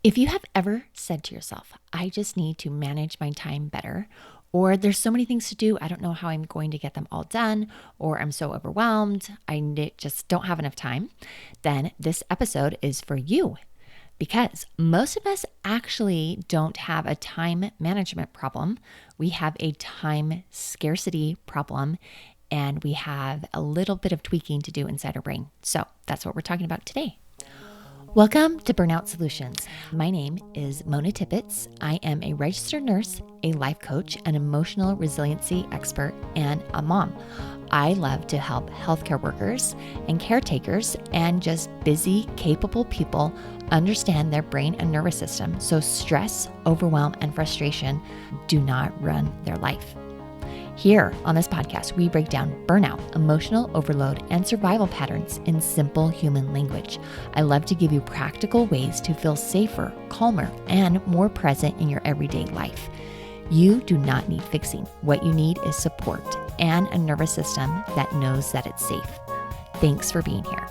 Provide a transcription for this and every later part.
If you have ever said to yourself, I just need to manage my time better, or there's so many things to do, I don't know how I'm going to get them all done, or I'm so overwhelmed, just don't have enough time, then this episode is for you. Because most of us actually don't have a time management problem. We have a time scarcity problem, and we have a little bit of tweaking to do inside our brain. So that's what we're talking about today. Welcome to Burnout Solutions. My name is Mona Tippett. I am a registered nurse, a life coach, an emotional resiliency expert, and a mom. I love to help healthcare workers and caretakers and just busy, capable people understand their brain and nervous system so stress, overwhelm, and frustration do not run their life. Here on this podcast, we break down burnout, emotional overload, and survival patterns in simple human language. I love to give you practical ways to feel safer, calmer, and more present in your everyday life. You do not need fixing. What you need is support and a nervous system that knows that it's safe. Thanks for being here.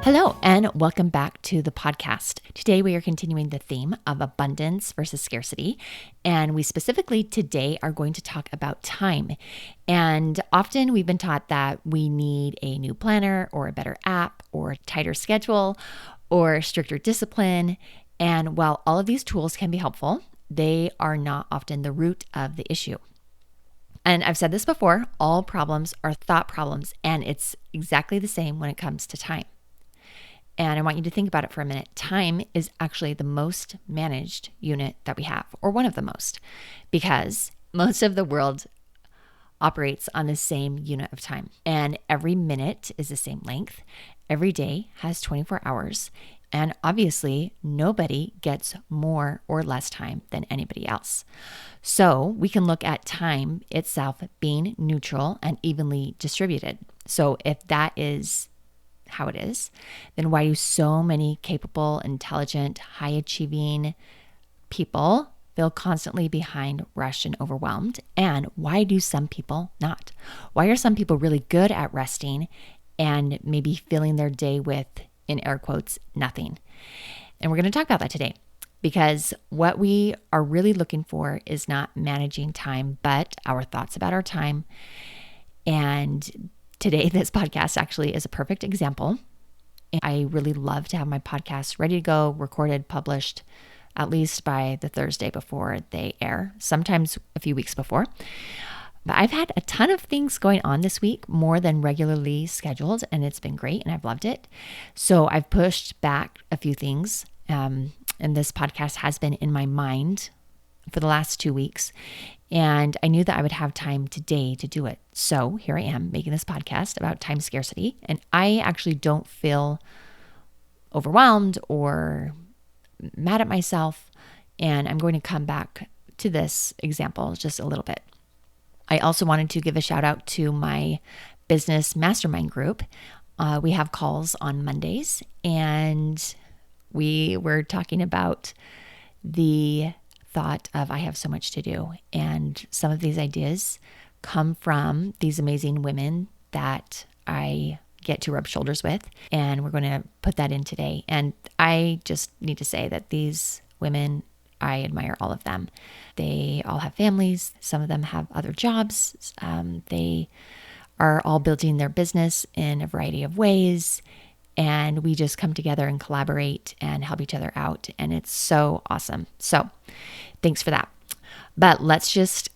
Hello, and welcome back to the podcast. Today, we are continuing the theme of abundance versus scarcity. And we specifically today are going to talk about time. And often we've been taught that we need a new planner or a better app or a tighter schedule or stricter discipline. And while all of these tools can be helpful, they are not often the root of the issue. And I've said this before, all problems are thought problems, and it's exactly the same when it comes to time. And I want you to think about it for a minute. Time is actually the most managed unit that we have, or one of the most, because most of the world operates on the same unit of time. And every minute is the same length. Every day has 24 hours. And obviously, nobody gets more or less time than anybody else. So we can look at time itself being neutral and evenly distributed. So if that is how it is, then why do so many capable, intelligent, high-achieving people feel constantly behind, rushed, and overwhelmed? And why do some people not? Why are some people really good at resting and maybe filling their day with, in air quotes, nothing? And we're going to talk about that today, because what we are really looking for is not managing time, but our thoughts about our time. And today, this podcast actually is a perfect example. I really love to have my podcasts ready to go, recorded, published, at least by the Thursday before they air, sometimes a few weeks before. But I've had a ton of things going on this week, more than regularly scheduled, and it's been great, and I've loved it. So I've pushed back a few things, and this podcast has been in my mind for the last 2 weeks. And I knew that I would have time today to do it. So here I am making this podcast about time scarcity. And I actually don't feel overwhelmed or mad at myself. And I'm going to come back to this example just a little bit. I also wanted to give a shout out to my business mastermind group. We have calls on Mondays, and we were talking about the thought of I have so much to do. And some of these ideas come from these amazing women that I get to rub shoulders with. And we're going to put that in today. And I just need to say that these women, I admire all of them. They all have families. Some of them have other jobs. They are all building their business in a variety of ways. And we just come together and collaborate and help each other out. And it's so awesome. So thanks for that. But let's just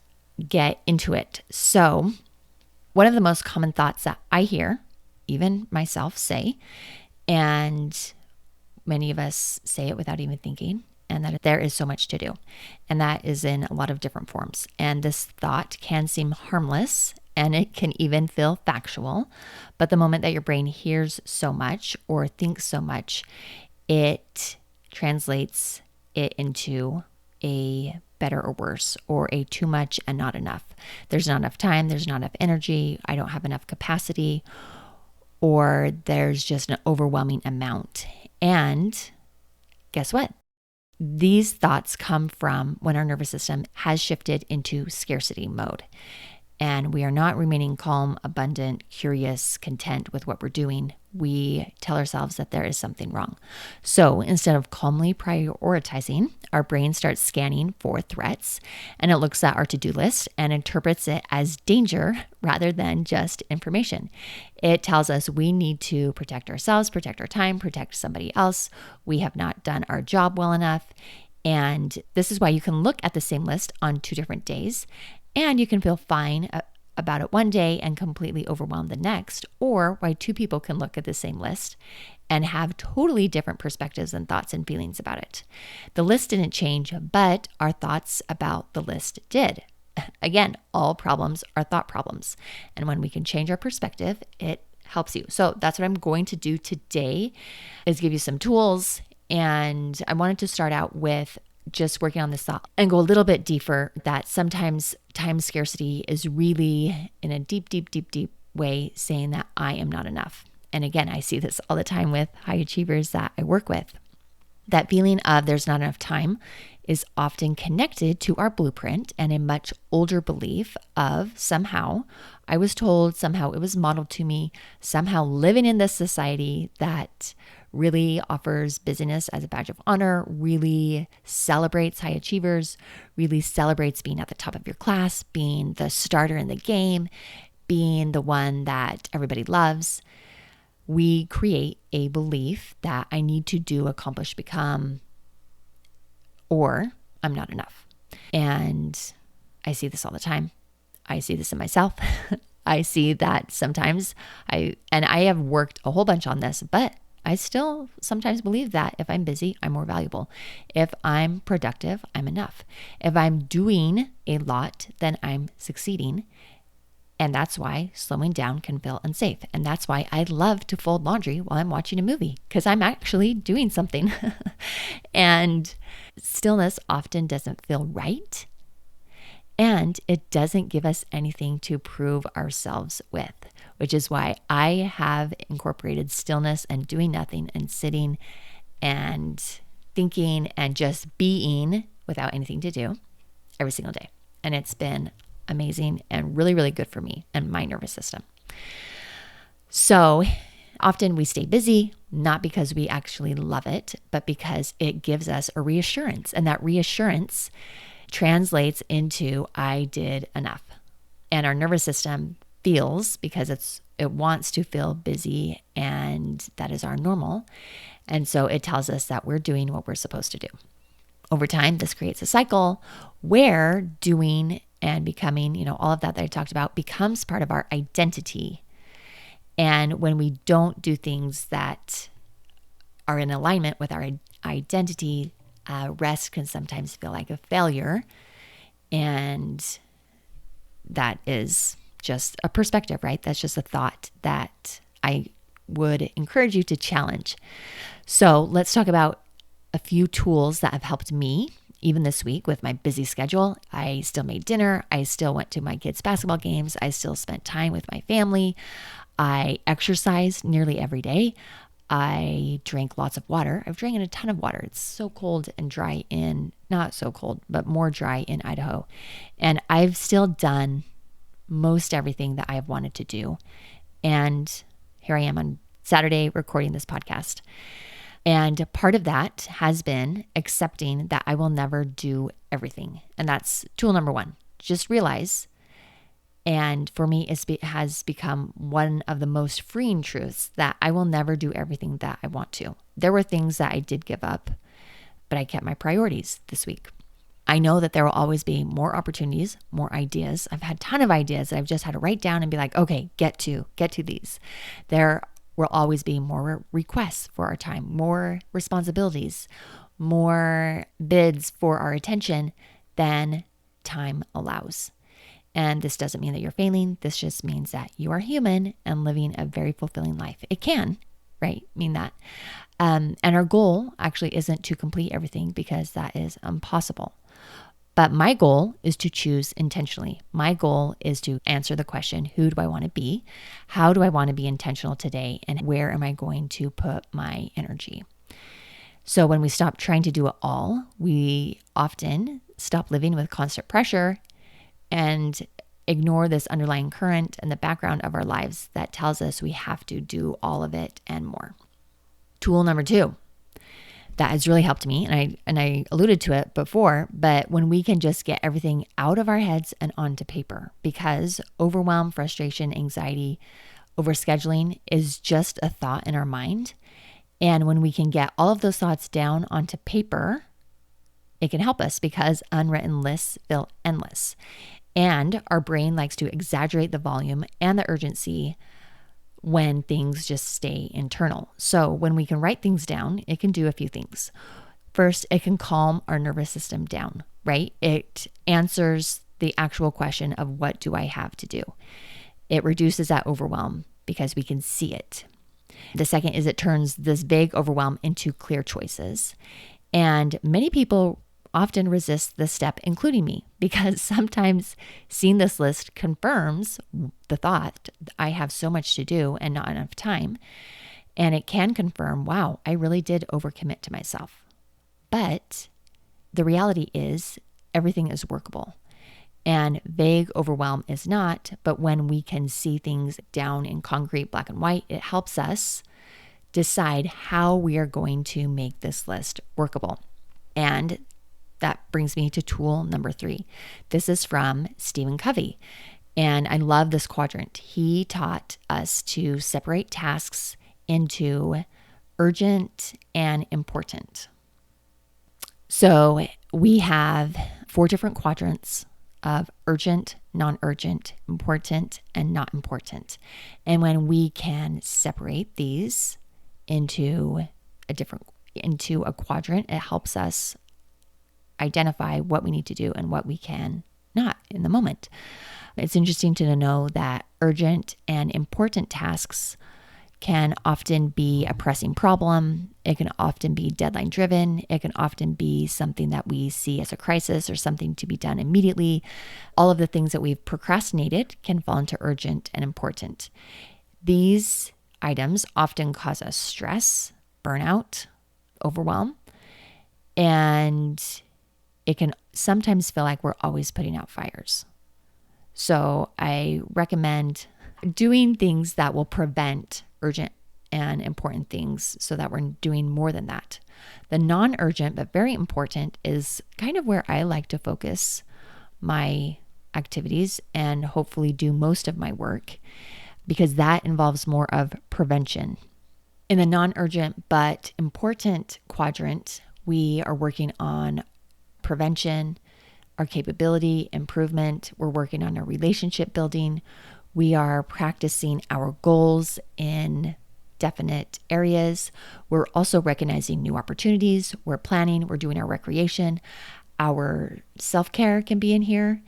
get into it. So one of the most common thoughts that I hear, even myself say, and many of us say it without even thinking, and that there is so much to do. And that is in a lot of different forms. And this thought can seem harmless, and it can even feel factual. But the moment that your brain hears so much or thinks so much, it translates it into a better or worse, or a too much and not enough. There's not enough time, there's not enough energy, I don't have enough capacity, or there's just an overwhelming amount. And guess what? These thoughts come from when our nervous system has shifted into scarcity mode. and we are not remaining calm, abundant, curious, content with what we're doing, we tell ourselves that there is something wrong. So instead of calmly prioritizing, our brain starts scanning for threats, and it looks at our to-do list and interprets it as danger rather than just information. It tells us we need to protect ourselves, protect our time, protect somebody else. We have not done our job well enough. And this is why you can look at the same list on 2 different days, and you can feel fine about it one day and completely overwhelmed the next, or why 2 people can look at the same list and have totally different perspectives and thoughts and feelings about it. The list didn't change, but our thoughts about the list did. Again, all problems are thought problems. And when we can change our perspective, it helps you. So that's what I'm going to do today, is give you some tools. And I wanted to start out with just working on this thought and go a little bit deeper, that sometimes time scarcity is really in a deep way saying that I am not enough. And again, I see this all the time with high achievers that I work with. That feeling of there's not enough time is often connected to our blueprint and a much older belief of somehow I was told, somehow it was modeled to me, somehow living in this society that really offers busyness as a badge of honor, really celebrates high achievers, really celebrates being at the top of your class, being the starter in the game, being the one that everybody loves. We create a belief that I need to do, accomplish, become, or I'm not enough. And I see this all the time. I see this in myself. I see that sometimes I have worked a whole bunch on this, but I still sometimes believe that if I'm busy, I'm more valuable. If I'm productive, I'm enough. If I'm doing a lot, then I'm succeeding. And that's why slowing down can feel unsafe. And that's why I love to fold laundry while I'm watching a movie, because I'm actually doing something. And stillness often doesn't feel right. And it doesn't give us anything to prove ourselves with, which is why I have incorporated stillness and doing nothing and sitting and thinking and just being without anything to do every single day. And it's been amazing and really good for me and my nervous system. So often we stay busy, not because we actually love it, but because it gives us a reassurance. And that reassurance translates into I did enough. And our nervous system feels, because it wants to feel busy, and that is our normal. And so it tells us that we're doing what we're supposed to do. Over time, this creates a cycle where doing and becoming, all of that I talked about becomes part of our identity. And when we don't do things that are in alignment with our identity, rest can sometimes feel like a failure. And that is just a perspective, right? That's just a thought that I would encourage you to challenge. So let's talk about a few tools that have helped me even this week with my busy schedule. I still made dinner. I still went to my kids' basketball games. I still spent time with my family. I exercised nearly every day. I drank lots of water. I've drank a ton of water. It's so cold and dry not so cold, but more dry in Idaho. And I've still done most everything that I have wanted to do. And here I am on Saturday recording this podcast. And part of that has been accepting that I will never do everything. And that's tool number 1. Just realize, and for me, it has become one of the most freeing truths, that I will never do everything that I want to. There were things that I did give up, but I kept my priorities this week. I know that there will always be more opportunities, more ideas. I've had a ton of ideas that I've just had to write down and be like, okay, get to these. There will always be more requests for our time, more responsibilities, more bids for our attention than time allows. And this doesn't mean that you're failing. This just means that you are human and living a very fulfilling life. It can, right, mean that. And our goal actually isn't to complete everything, because that is impossible. But my goal is to choose intentionally. My goal is to answer the question, who do I want to be? How do I want to be intentional today? And where am I going to put my energy? So when we stop trying to do it all, we often stop living with constant pressure, and ignore this underlying current and the background of our lives that tells us we have to do all of it and more. Tool number 2 that has really helped me, and I alluded to it before, but when we can just get everything out of our heads and onto paper, because overwhelm, frustration, anxiety, overscheduling is just a thought in our mind. And when we can get all of those thoughts down onto paper, it can help us because unwritten lists feel endless. And our brain likes to exaggerate the volume and the urgency when things just stay internal. So when we can write things down, it can do a few things. First, it can calm our nervous system down, right? It answers the actual question of what do I have to do? It reduces that overwhelm because we can see it. The second is it turns this vague overwhelm into clear choices. And many people often resist this step, including me, because sometimes seeing this list confirms the thought, I have so much to do and not enough time. And it can confirm, wow, I really did overcommit to myself. But the reality is everything is workable. And vague overwhelm is not, but when we can see things down in concrete, black and white, it helps us decide how we are going to make this list workable. And that brings me to tool number 3. This is from Stephen Covey. And I love this quadrant. He taught us to separate tasks into urgent and important. So we have 4 different quadrants of urgent, non-urgent, important, and not important. And when we can separate these into a quadrant, it helps us identify what we need to do and what we can not in the moment. It's interesting to know that urgent and important tasks can often be a pressing problem. It can often be deadline driven. It can often be something that we see as a crisis or something to be done immediately. All of the things that we've procrastinated can fall into urgent and important. These items often cause us stress, burnout, overwhelm, and it can sometimes feel like we're always putting out fires. So I recommend doing things that will prevent urgent and important things so that we're doing more than that. The non-urgent but very important is kind of where I like to focus my activities and hopefully do most of my work, because that involves more of prevention. In the non-urgent but important quadrant, we are working on prevention, our capability improvement. We're working on our relationship building. We are practicing our goals in definite areas. We're also recognizing new opportunities. We're planning, we're doing our recreation. Our self-care can be in here.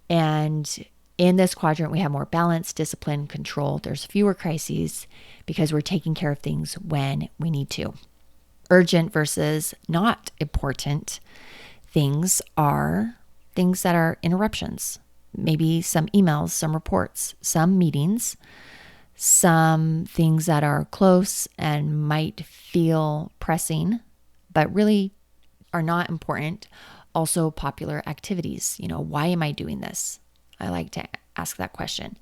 And in this quadrant, we have more balance, discipline, control. There's fewer crises because we're taking care of things when we need to. Urgent versus not important things are things that are interruptions. Maybe some emails, some reports, some meetings, some things that are close and might feel pressing, but really are not important. Also popular activities. Why am I doing this? I like to ask that question.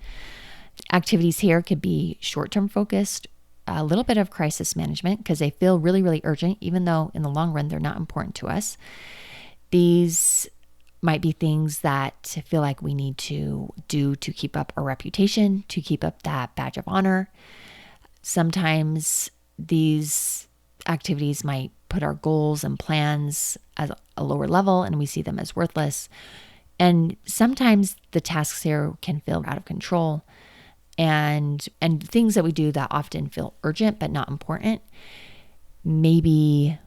Activities here could be short-term focused, a little bit of crisis management because they feel really, really urgent, even though in the long run, they're not important to us. These might be things that feel like we need to do to keep up our reputation, to keep up that badge of honor. Sometimes these activities might put our goals and plans at a lower level and we see them as worthless. And sometimes the tasks here can feel out of control, and things that we do that often feel urgent but not important maybe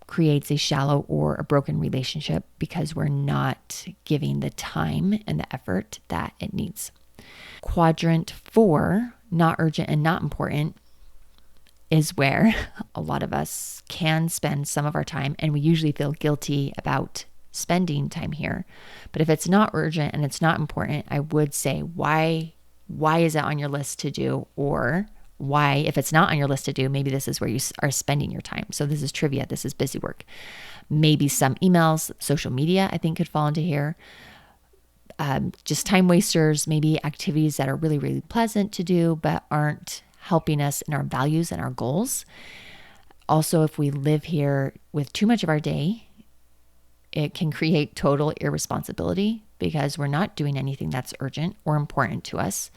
creates a shallow or a broken relationship because we're not giving the time and the effort that it needs. Quadrant 4, not urgent and not important, is where a lot of us can spend some of our time, and we usually feel guilty about spending time here. But if it's not urgent and it's not important, I would say, why is it on your list to do? Or why, if it's not on your list to do, maybe this is where you are spending your time. So this is trivia. This is busy work. Maybe some emails, social media, I think could fall into here. just time wasters, maybe activities that are really, really pleasant to do, but aren't helping us in our values and our goals. Also, if we live here with too much of our day, it can create total irresponsibility because we're not doing anything that's urgent or important to us.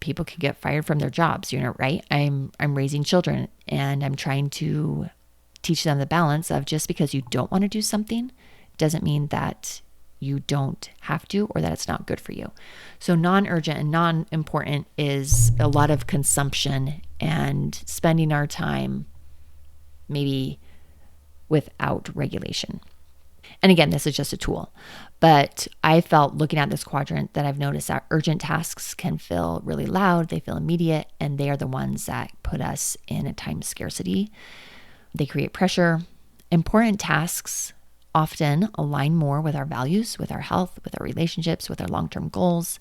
People can get fired from their jobs, right? I'm raising children and I'm trying to teach them the balance of just because you don't want to do something doesn't mean that you don't have to or that it's not good for you. So non-urgent and non-important is a lot of consumption and spending our time maybe without regulation. And again, this is just a tool, but I felt looking at this quadrant that I've noticed that urgent tasks can feel really loud, they feel immediate, and they are the ones that put us in a time scarcity. They create pressure. Important tasks often align more with our values, with our health, with our relationships, with our long-term goals.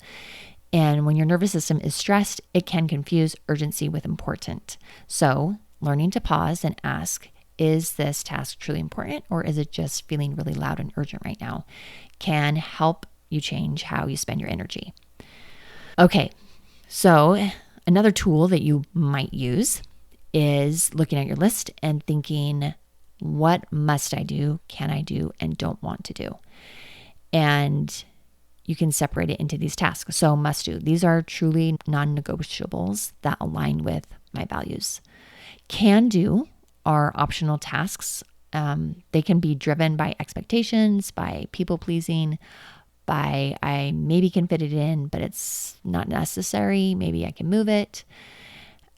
And when your nervous system is stressed, it can confuse urgency with important. So learning to pause and ask, is this task truly important or is it just feeling really loud and urgent right now, can help you change how you spend your energy. Okay, so another tool that you might use is looking at your list and thinking, what must I do, can I do, and don't want to do? And you can separate it into these tasks. So must do. These are truly non-negotiables that align with my values. Can do are optional tasks. They can be driven by expectations, by people pleasing, by I maybe can fit it in, but it's not necessary. Maybe I can move it.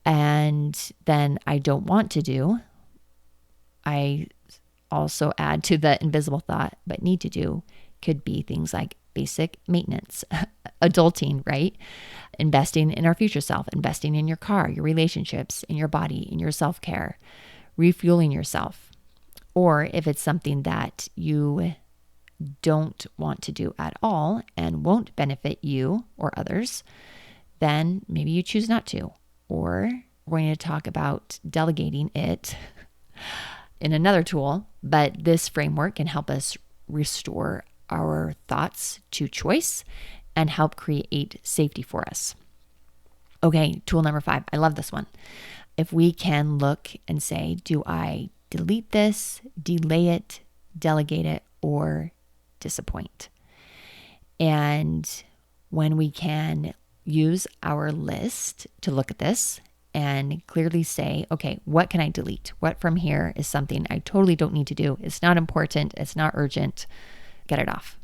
And then I don't want to do. I also add to the invisible thought, but need to do could be things like basic maintenance, adulting, right? Investing in our future self, investing in your car, your relationships, in your body, in your self-care, refueling yourself. Or if it's something that you don't want to do at all and won't benefit you or others, then maybe you choose not to. Or we're going to talk about delegating it in another tool, but this framework can help us restore our thoughts to choice and help create safety for us. Okay, tool number 5. I love this one. If we can look and say, do I delete this, delay it, delegate it, or disappoint? And when we can use our list to look at this and clearly say, okay, what can I delete? What from here is something I totally don't need to do? It's not important. It's not urgent. Get it off.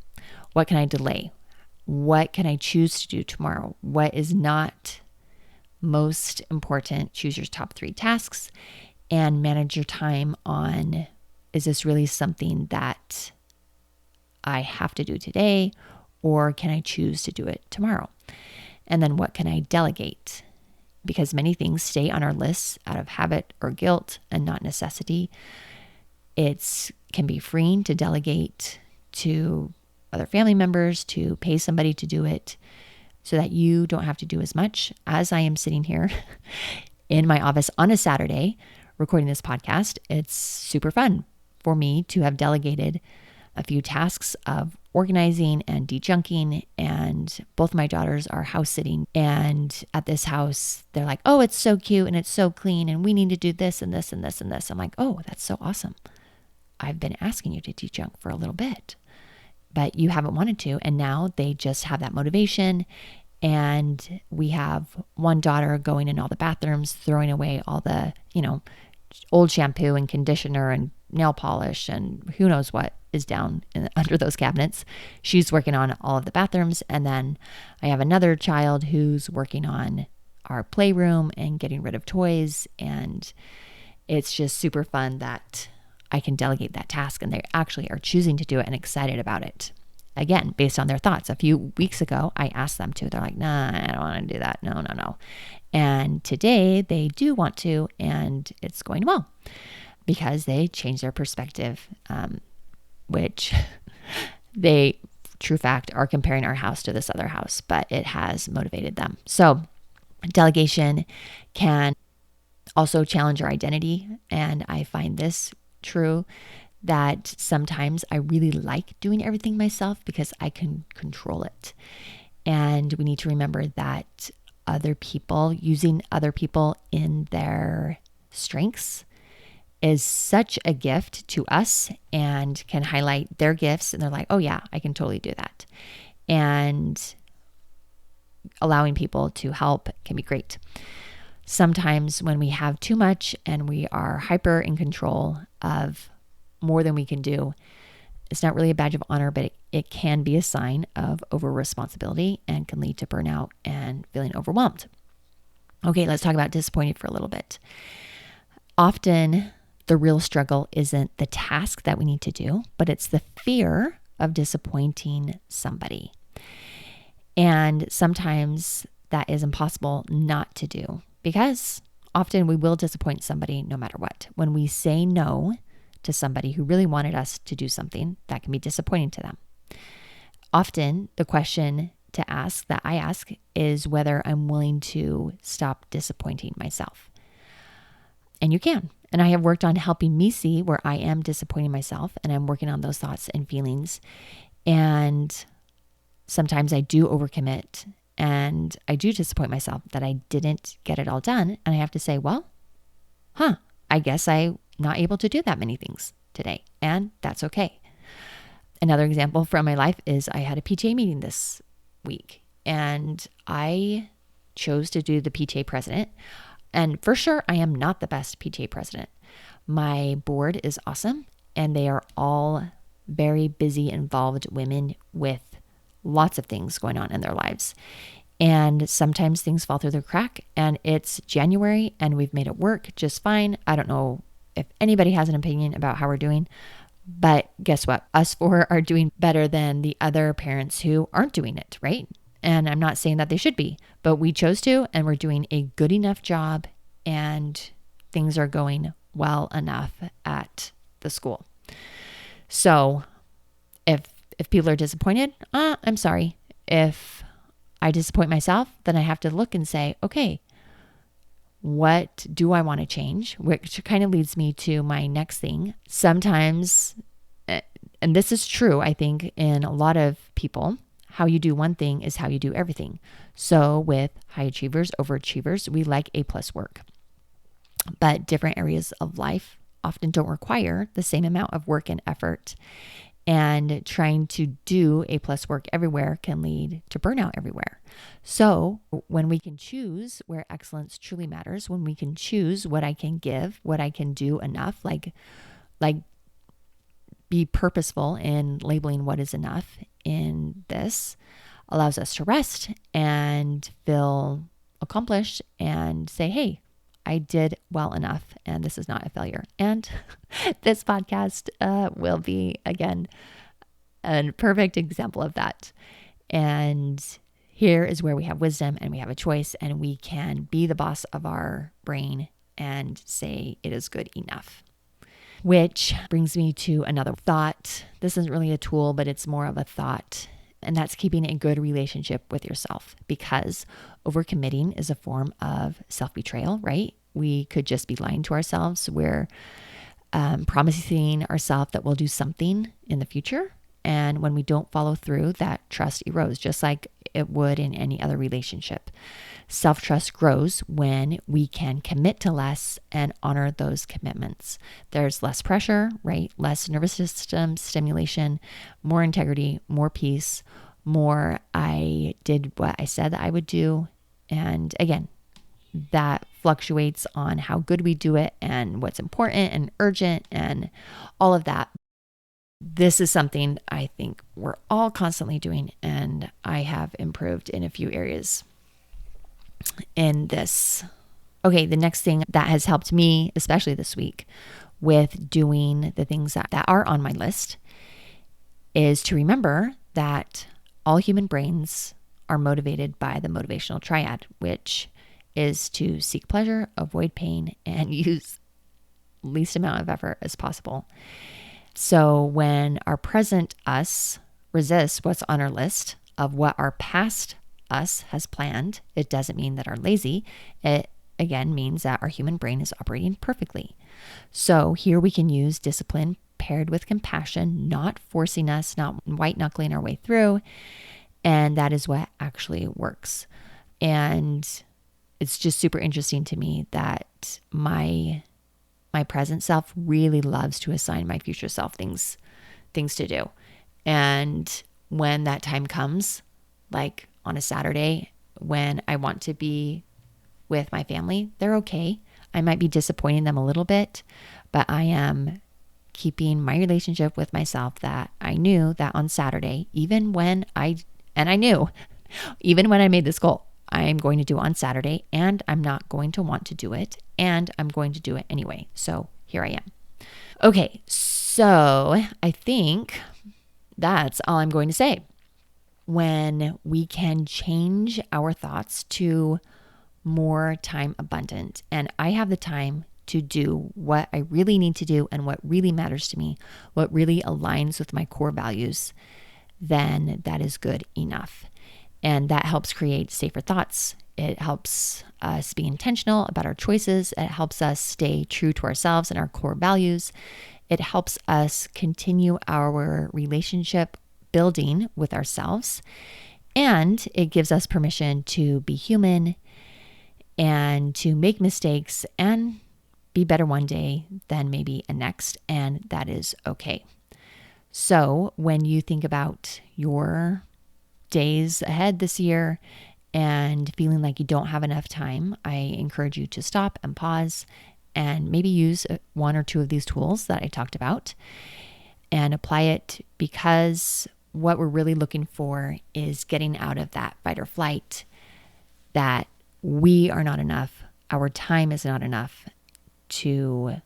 What can I delay? What can I choose to do tomorrow? What is not most important? Choose your top 3 tasks and manage your time on, is this really something that I have to do today, or can I choose to do it tomorrow? And then what can I delegate? Because many things stay on our lists out of habit or guilt and not necessity. It can be freeing to delegate to other family members, to pay somebody to do it so that you don't have to do as much. As I am sitting here in my office on a Saturday recording this podcast, it's super fun for me to have delegated a few tasks of organizing and dejunking, and both my daughters are house sitting, and at this house they're like, oh, it's so cute and it's so clean and we need to do this and this and this and this. I'm like, oh, that's so awesome. I've been asking you to dejunk for a little bit, but you haven't wanted to, and now they just have that motivation. And we have one daughter going in all the bathrooms, throwing away all the, old shampoo and conditioner and nail polish and who knows what is down under those cabinets. She's working on all of the bathrooms. And then I have another child who's working on our playroom and getting rid of toys. And it's just super fun that I can delegate that task, and they actually are choosing to do it and excited about it. Again, based on their thoughts. A few weeks ago, I asked them to. They're like, nah, I don't want to do that. No. And today they do want to, and it's going well because they changed their perspective, which they, true fact, are comparing our house to this other house, but it has motivated them. So delegation can also challenge our identity. And I find this true, that sometimes I really like doing everything myself because I can control it. And we need to remember that using other people in their strengths is such a gift to us and can highlight their gifts. And they're like, oh yeah, I can totally do that. And allowing people to help can be great. Sometimes when we have too much and we are hyper in control of more than we can do, it's not really a badge of honor, but it can be a sign of over responsibility and can lead to burnout and feeling overwhelmed. Okay, let's talk about disappointed for a little bit. Often the real struggle isn't the task that we need to do, but it's the fear of disappointing somebody. And sometimes that is impossible not to do because often we will disappoint somebody no matter what. When we say no to somebody who really wanted us to do something, that can be disappointing to them. Often the question to ask that I ask is whether I'm willing to stop disappointing myself. And you can. And I have worked on helping me see where I am disappointing myself, and I'm working on those thoughts and feelings. And sometimes I do overcommit and I do disappoint myself that I didn't get it all done. And I have to say, well, I guess I'm not able to do that many things today. And that's okay. Another example from my life is I had a PTA meeting this week and I chose to do the PTA president. And for sure, I am not the best PTA president. My board is awesome and they are all very busy, involved women with lots of things going on in their lives. And sometimes things fall through the crack and it's January and we've made it work just fine. I don't know if anybody has an opinion about how we're doing, but guess what? Us four are doing better than the other parents who aren't doing it, right? And I'm not saying that they should be, but we chose to, and we're doing a good enough job and things are going well enough at the school. So if people are disappointed, I'm sorry. If I disappoint myself, then I have to look and say, okay, what do I want to change? Which kind of leads me to my next thing. Sometimes, and this is true, I think, in a lot of people, how you do one thing is how you do everything. So with high achievers, overachievers, we like A+ work. But different areas of life often don't require the same amount of work and effort. And trying to do A+ work everywhere can lead to burnout everywhere. So when we can choose where excellence truly matters, when we can choose what I can give, what I can do enough, like be purposeful in labeling what is enough in this, allows us to rest and feel accomplished and say, hey, I did well enough and this is not a failure. And this podcast will be, again, a perfect example of that. And here is where we have wisdom and we have a choice and we can be the boss of our brain and say it is good enough. Which brings me to another thought. This isn't really a tool, but it's more of a thought. And that's keeping a good relationship with yourself, because overcommitting is a form of self-betrayal, right? We could just be lying to ourselves. We're promising ourselves that we'll do something in the future. And when we don't follow through, that trust erodes, just like it would in any other relationship. Self-trust grows when we can commit to less and honor those commitments. There's less pressure, right? Less nervous system stimulation, more integrity, more peace, more I did what I said that I would do. And again, that fluctuates on how good we do it and what's important and urgent and all of that. This is something I think we're all constantly doing, and I have improved in a few areas in this. Okay, the next thing that has helped me, especially this week, with doing the things that are on my list is to remember that all human brains are motivated by the motivational triad, which is to seek pleasure, avoid pain, and use least amount of effort as possible. So when our present us resists what's on our list of what our past us has planned, it doesn't mean that we're lazy. It again means that our human brain is operating perfectly. So here we can use discipline, paired with compassion, not forcing us, not white knuckling our way through. And that is what actually works. And it's just super interesting to me that my present self really loves to assign my future self things to do. And when that time comes, like on a Saturday, when I want to be with my family, they're okay. I might be disappointing them a little bit, but I am keeping my relationship with myself that I knew that on Saturday, even when I made this goal, I am going to do it on Saturday, and I'm not going to want to do it, and I'm going to do it anyway. So here I am. Okay, so I think that's all I'm going to say. When we can change our thoughts to more time abundant, and I have the time to do what I really need to do and what really matters to me, what really aligns with my core values, then that is good enough. And that helps create safer thoughts. It helps us be intentional about our choices. It helps us stay true to ourselves and our core values. It helps us continue our relationship building with ourselves. And it gives us permission to be human and to make mistakes and be better one day than maybe a next. And that is okay. So when you think about your days ahead this year and feeling like you don't have enough time, I encourage you to stop and pause and maybe use one or two of these tools that I talked about and apply it, because what we're really looking for is getting out of that fight or flight, that we are not enough, our time is not enough, to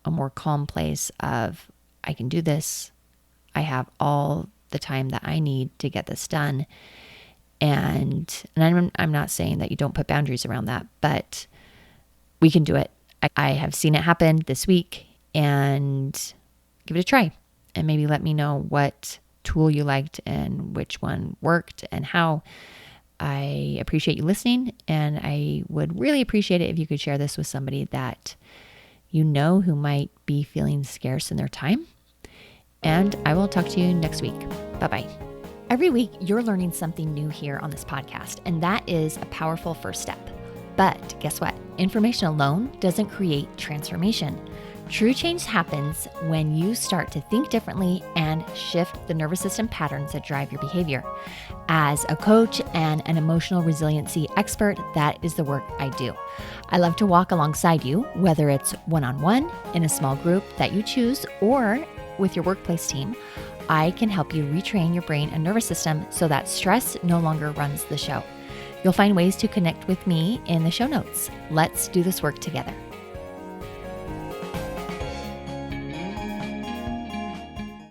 a more calm place of, I can do this, I have all the time that I need to get this done. And I'm not saying that you don't put boundaries around that, but we can do it. I have seen it happen this week, and give it a try. And maybe let me know what tool you liked and which one worked and how. I appreciate you listening, and I would really appreciate it if you could share this with somebody that you know who might be feeling scarce in their time. And I will talk to you next week. Bye-bye. Every week, you're learning something new here on this podcast, and that is a powerful first step. But guess what? Information alone doesn't create transformation. True change happens when you start to think differently and shift the nervous system patterns that drive your behavior. As a coach and an emotional resiliency expert, that is the work I do. I love to walk alongside you, whether it's one-on-one, in a small group that you choose, or with your workplace team. I can help you retrain your brain and nervous system so that stress no longer runs the show. You'll find ways to connect with me in the show notes. Let's do this work together.